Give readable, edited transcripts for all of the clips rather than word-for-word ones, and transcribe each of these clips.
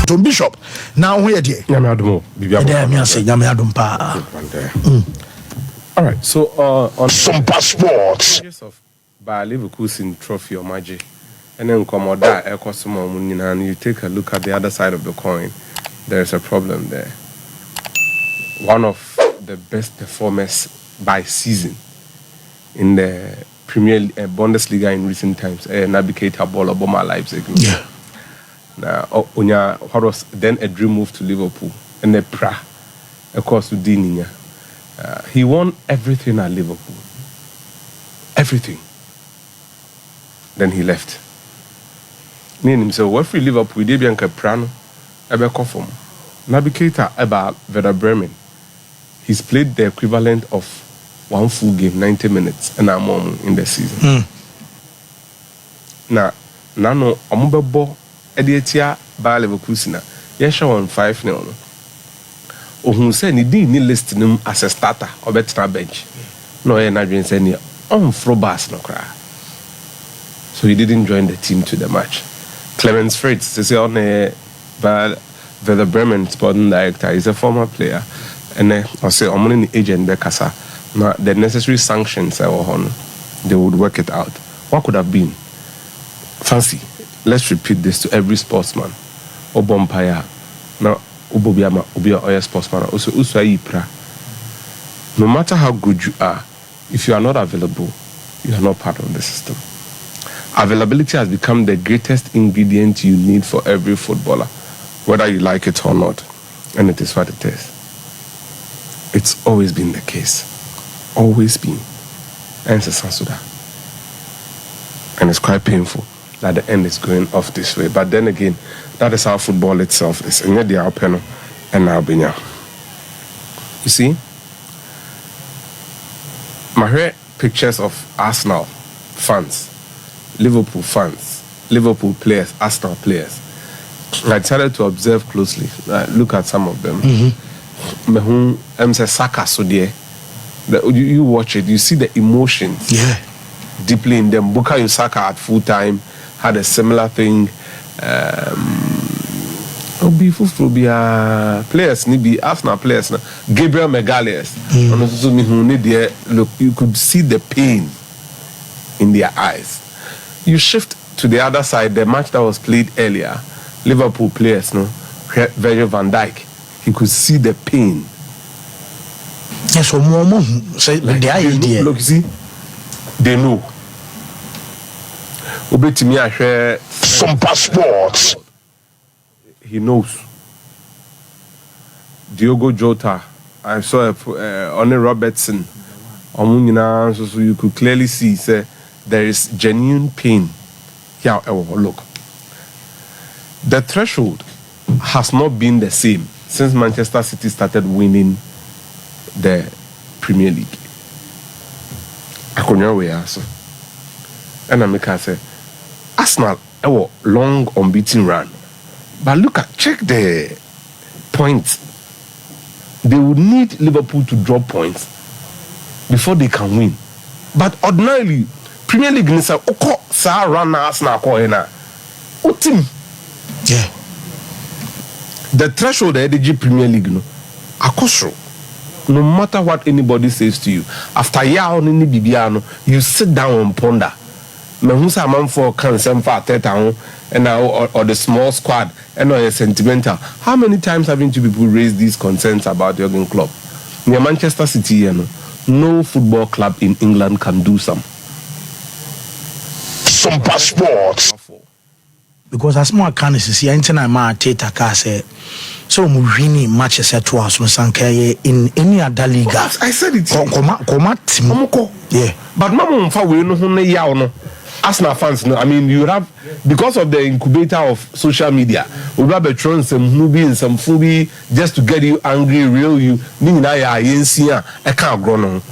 Tom Bishop. Now where dear? Nyame adom pa. All right, so on Sompasports of Bayer Leverkusen trophy or Magic, and then Comoda Ecosmo Munina, and you take a look at the other side of the coin, there's a problem there. One of the best performers by season in the Premier Bundesliga in recent times, Naby Keita ball of Boma Leipzig. Yeah. Now, what was then a dream move to Liverpool, and the pra, of course, to Dinia. He won everything at Liverpool. Everything. Then he left. Meaning himself, what free Liverpool, they be anka prano, ebe kofom. Naby Keita eba Werder Bremen. He's played the equivalent of one full game, 90 minutes, and I'm in the season. Now, nano omubebo edietia Bayer Leverkusen. Yesha on 5-0. Who said he didn't list him as a starter or better bench. No, I not say ni on Frobas no cry. So he didn't join the team to the match. Clemens Fritz, they say on the Bremen sporting director, is a former player, and I say I'm only agent Bekasa. Now the necessary sanctions I were on, they would work it out. What could have been? Fancy. Let's repeat this to every sportsman or bumpire. Now. Ubia sportsman also pra. No matter how good you are, if you are not available, you are not part of the system. Availability has become the greatest ingredient you need for every footballer, whether you like it or not. And it is what it is. It's always been the case. Always been. And it's a Sansuda. And it's quite painful that the end is going off this way. But then again, that is how football itself is. And yet they are open and Albania. You see? My heard pictures of Arsenal fans, Liverpool fans, Liverpool players, Arsenal players. I started to observe closely. Look at some of them. Saka so there. You watch it, you see the emotions. Yeah. Deeply in them. Bukayo Saka at full time had a similar thing. Players be Arsenal players. Gabriel Magalhaes. Look, you could see the pain in their eyes. You shift to the other side, the match that was played earlier, Liverpool players, Virgil van Dijk, he could see the pain. Yes, so more say the idea. Look, you see, they know. Sompasports. He knows. Diogo Jota, I saw Oni Robertson. So you could clearly see there is genuine pain. Yeah, look. The threshold has not been the same since Manchester City started winning the Premier League. I couldn't wait also. And I make her say, Arsenal, a long unbeaten run. But check the points. They would need Liverpool to drop points before they can win. But ordinarily, Premier League is a run Arsenal team. Yeah. The threshold of the Premier League, no matter what anybody says to you, after you sit down and ponder. Who's a man for cancer for Atta and or the small squad and or sentimental. How many times haven't you people raised these concerns about Jurgen Klopp? Near Manchester City, no football club in England can do some. Sompasports. Because as more can see, I ma Teta Kase. So winning matches at us in any other league. I said it. Yeah. But Mama we no Arsenal fans, I mean, you have, because of the incubator of social media, we have thrown some movie and some fubi just to get you angry, reel you. I can't grow on.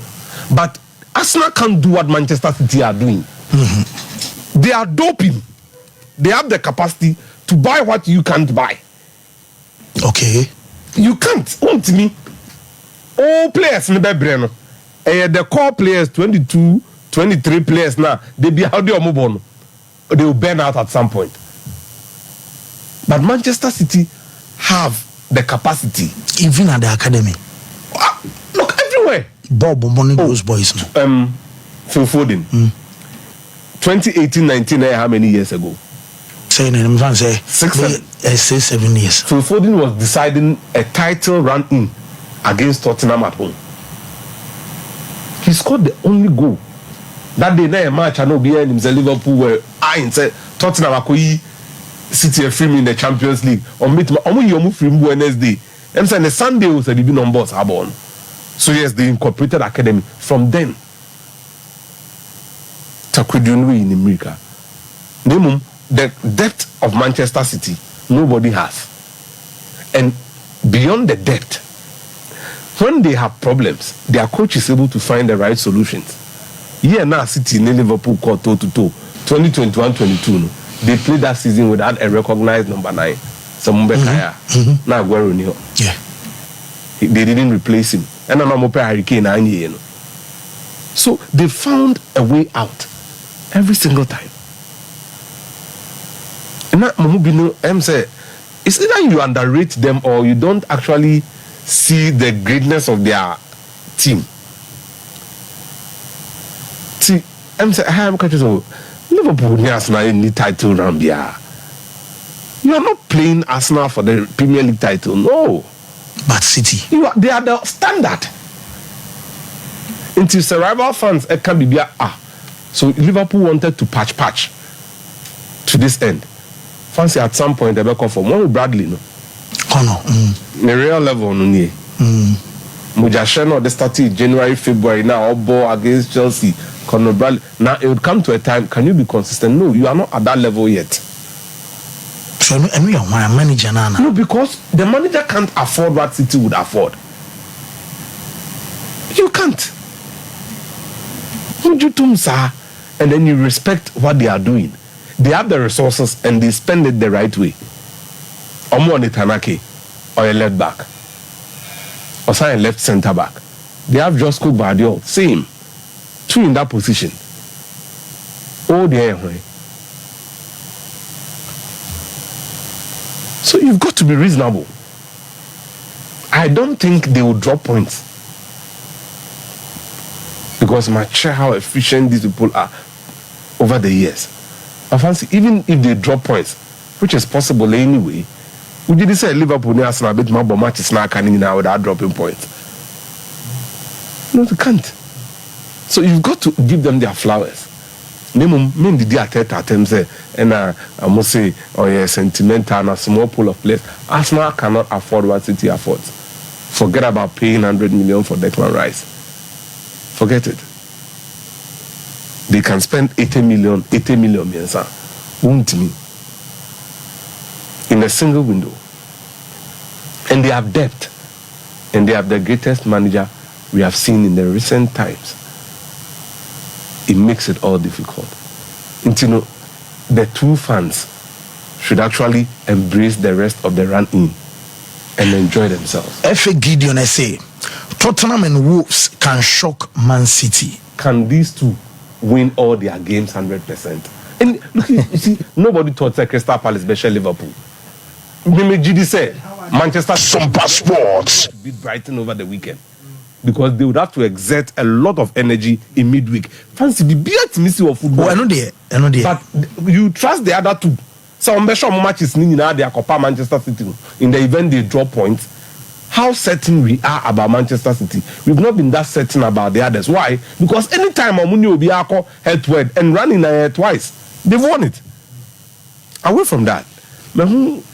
But Arsenal can't do what Manchester City are doing. Mm-hmm. They are doping. They have the capacity to buy what you can't buy. Okay. You can't. Want me? All players in the the core players, 22, 23 players now, they be how they are moving. They will burn out at some point. But Manchester City have the capacity. Even at the academy. Look, everywhere. Bob Money those boys. Phil Foden. 2018-19, how many years ago? Saying I'm trying to say 7 years. Phil Foden was deciding a title run in against Tottenham at home. He scored the only goal. That day, na match I know behind him, Liverpool were said Tottenham Akoyi City free me in the Champions League. Or meet my free Wednesday. I'm saying the Sunday was a debut on boss Arbon. So yes, they incorporated academy. From then, Takwidunwi in America. Name the depth of Manchester City, nobody has. And beyond the depth, when they have problems, their coach is able to find the right solutions. Yeah, now City in Liverpool called toe to toe. 2021-22, they played that season without a recognized number 9. Kaya. Now Aguero knew. Yeah. They didn't replace him. And I'm not Hurricane. So they found a way out every single time. And now I'm saying, it's either you underrate them or you don't actually see the greatness of their team. See, I'm saying, I'm catching so Liverpool need title round here. You are not playing Arsenal for the Premier League title, no. But City, they are the standard. Until the rival fans can be so Liverpool wanted to patch to this end. Fancy at some point they back off from one Bradley, no. The real level no near. Mujasheno they started January, February now all ball against Chelsea. Conor Bradley. Now it would come to a time. Can you be consistent? No, you are not at that level yet. So and we are my manager now. No, because the manager can't afford what City would afford. You can't. Would you do, sir? And then you respect what they are doing. They have the resources and they spend it the right way. Omo Tanake or a left back. Or say a left centre back. They have Josko Guardiola, same. 2 in that position. Oh, dear. So you've got to be reasonable. I don't think they will drop points. Because I share how efficient these people are over the years. I fancy even if they drop points, which is possible anyway, would you say Liverpool near Arsenal bit more matches now coming now without dropping points? No, they can't. So you've got to give them their flowers. Men did Atta say, and I must say, oh yeah, sentimental and a small pool of players. Arsenal cannot afford what City affords. Forget about paying 100 million for Declan Rice. Forget it. They can spend 80 million, won't me, in a single window. And they have depth. And they have the greatest manager we have seen in the recent times. It makes it all difficult. And you know, the true fans should actually embrace the rest of the run-in and enjoy themselves. F.A. Gideon, I say, Tottenham and Wolves can shock Man City. Can these two win all their games 100%? And look, you see, nobody thought that Crystal Palace, especially Liverpool. GD said Manchester Sompasports beat Brighton over the weekend. Because they would have to exert a lot of energy in midweek. Fancy the beat missing of football. Oh, I know there. But you trust the other two. So I'm sure matches now they are Copa Manchester City. In the event they drop points, how certain we are about Manchester City. We've not been that certain about the others. Why? Because anytime Omuni will be head to head and running twice, they've won it. Away from that,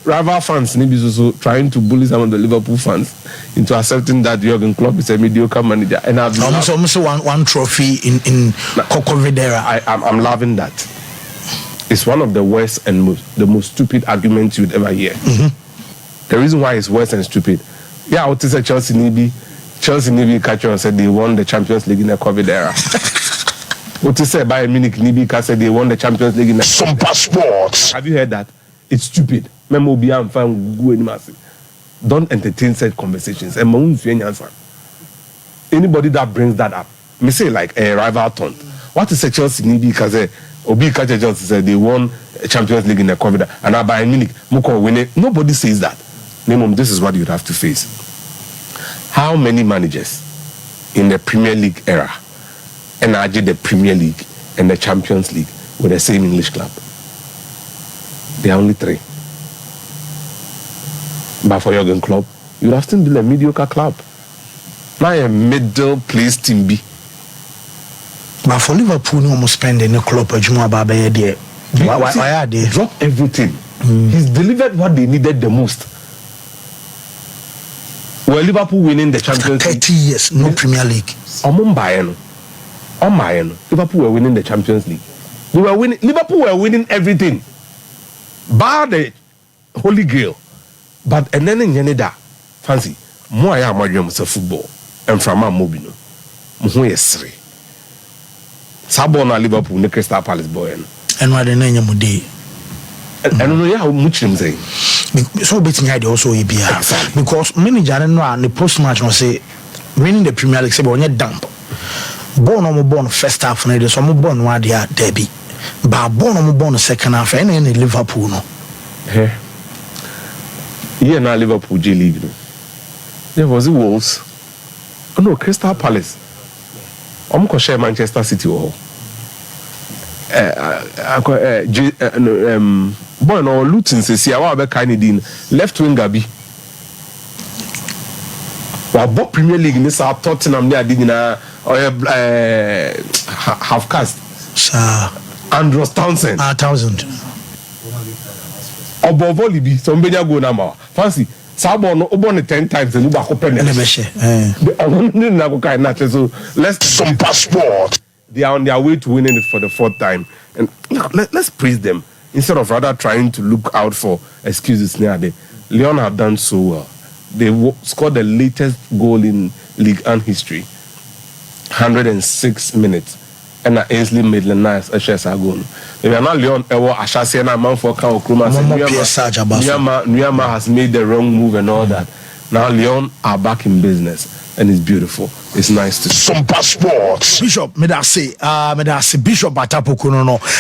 rival fans maybe also trying to bully some of the Liverpool fans into accepting that Jurgen Klopp is a mediocre manager. And I've almost one trophy in Coco Videra. I'm loving that. It's one of the worst and the most stupid arguments you'd ever hear. The reason why it's worse and stupid. Yeah, what is a Chelsea Nibi catcher said they won the Champions League in the COVID era. What is say Bayern Munich Nibi said they won the Champions League in the Sompasports. Have you heard that? It's stupid. Don't entertain such conversations. Anybody that brings that up, me say like a rival taunt. What is a Chelsea Nibi because Obi catcher Chelsea said they won the Champions League in the COVID and now Bayern Munich Moko win it. Nobody says that. Minimum, this is what you'd have to face. How many managers in the Premier League era and the Premier League and the Champions League with the same English club? There are only 3. But for Jurgen Klopp, you'd have still been a mediocre club. Now a middle place team B. But for Liverpool, no more spending a club or Juma Baba there. Why are they? Drop everything. He's delivered what they needed the most. Well, Liverpool winning the Champions League. 30 years, no Premier League. Liverpool were winning the Champions League. Liverpool were winning everything. Bar the Holy Grail. But and then in Yaneda, fancy, more I am football. And from our mobile. Yes, Sabona Liverpool, the Crystal Palace boy. And what the name of day? I don't know how much them say. So betting idea also EPL. Because manager and the post match will say winning the Premier League say when you dump. Born first half and there's some born one day derby. But born second half and in Liverpool no. Yeah, now Liverpool J League. There was the Wolves. Oh no, Crystal Palace. I'm going to share Manchester City. Boy, no, Luton says, "See, I want to left wing Gabi." Well, both Premier League in this Tottenham they are doing half cast. Sir, Andros Townsend. Townsend. Obo Volibi, somebody go now. Fancy. Sabo no obo 10 times and you back open it. So let's Sompasports. They are on their way to winning it for the 4th time. And let's praise them instead of rather trying to look out for excuses near there. Lyon have done so well. They scored the latest goal in League 1 history. 106 minutes. And Ainsley Maitland Nice a share goal. They are not Lyon ever Ashasi and a man for Kao Kruma. Nuyama has made the wrong move and all that. Now Lyon are back in business and it's beautiful. It's nice to see. Sompasports. Bishop, me da say Bishop Attapoku no.